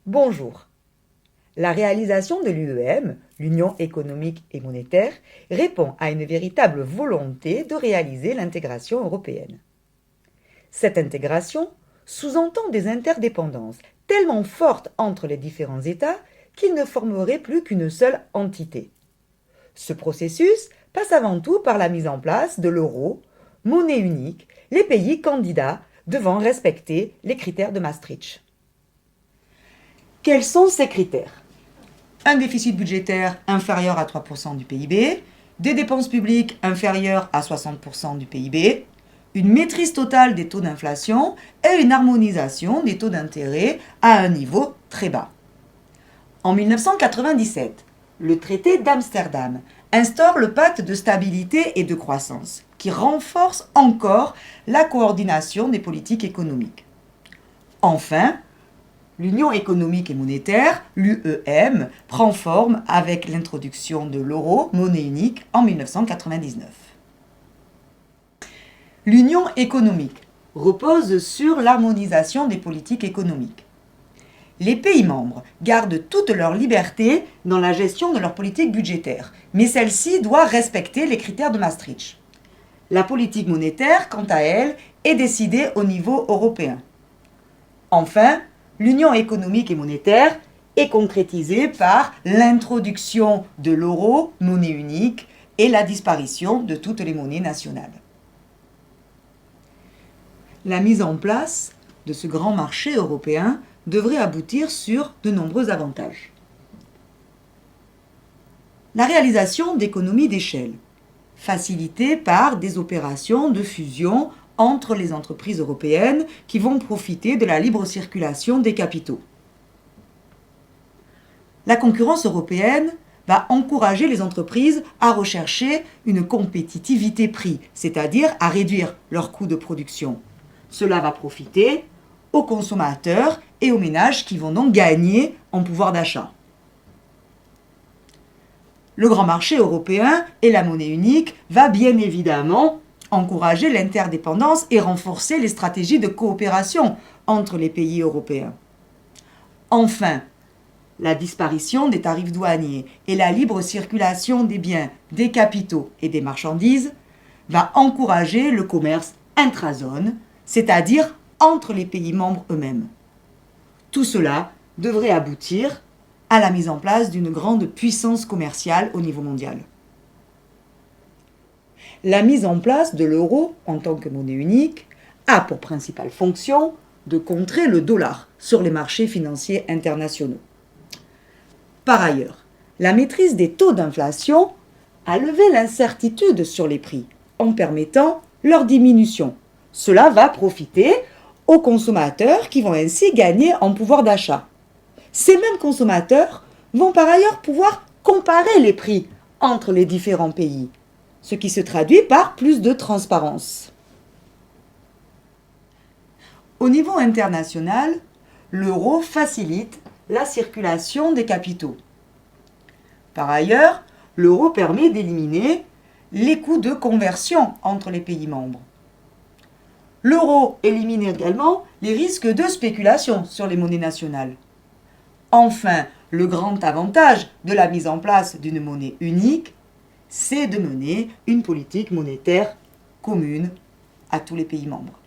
Bonjour. La réalisation de l'UEM, l'Union économique et monétaire, répond à une véritable volonté de réaliser l'intégration européenne. Cette intégration sous-entend des interdépendances tellement fortes entre les différents États qu'ils ne formeraient plus qu'une seule entité. Ce processus passe avant tout par la mise en place de l'euro, monnaie unique, les pays candidats devant respecter les critères de Maastricht. Quels sont ces critères? Un déficit budgétaire inférieur à 3% du PIB, des dépenses publiques inférieures à 60% du PIB, une maîtrise totale des taux d'inflation et une harmonisation des taux d'intérêt à un niveau très bas. En 1997, le traité d'Amsterdam instaure le pacte de stabilité et de croissance, qui renforce encore la coordination des politiques économiques. Enfin, l'Union économique et monétaire, l'UEM, prend forme avec l'introduction de l'euro, monnaie unique, en 1999. L'Union économique repose sur l'harmonisation des politiques économiques. Les pays membres gardent toute leur liberté dans la gestion de leur politique budgétaire, mais celle-ci doit respecter les critères de Maastricht. La politique monétaire, quant à elle, est décidée au niveau européen. Enfin, l'Union économique et monétaire est concrétisée par l'introduction de l'euro, monnaie unique, et la disparition de toutes les monnaies nationales. La mise en place de ce grand marché européen devrait aboutir sur de nombreux avantages. La réalisation d'économies d'échelle, facilitée par des opérations de fusion entre les entreprises européennes qui vont profiter de la libre circulation des capitaux. La concurrence européenne va encourager les entreprises à rechercher une compétitivité prix, c'est-à-dire à réduire leurs coûts de production. Cela va profiter aux consommateurs et aux ménages qui vont donc gagner en pouvoir d'achat. Le grand marché européen et la monnaie unique va bien évidemment encourager l'interdépendance et renforcer les stratégies de coopération entre les pays européens. Enfin, la disparition des tarifs douaniers et la libre circulation des biens, des capitaux et des marchandises va encourager le commerce intrazone, c'est-à-dire entre les pays membres eux-mêmes. Tout cela devrait aboutir à la mise en place d'une grande puissance commerciale au niveau mondial. La mise en place de l'euro en tant que monnaie unique a pour principale fonction de contrer le dollar sur les marchés financiers internationaux. Par ailleurs, la maîtrise des taux d'inflation a levé l'incertitude sur les prix en permettant leur diminution. Cela va profiter aux consommateurs qui vont ainsi gagner en pouvoir d'achat. Ces mêmes consommateurs vont par ailleurs pouvoir comparer les prix entre les différents pays, ce qui se traduit par plus de transparence. Au niveau international, l'euro facilite la circulation des capitaux. Par ailleurs, l'euro permet d'éliminer les coûts de conversion entre les pays membres. L'euro élimine également les risques de spéculation sur les monnaies nationales. Enfin, le grand avantage de la mise en place d'une monnaie unique, c'est de mener une politique monétaire commune à tous les pays membres.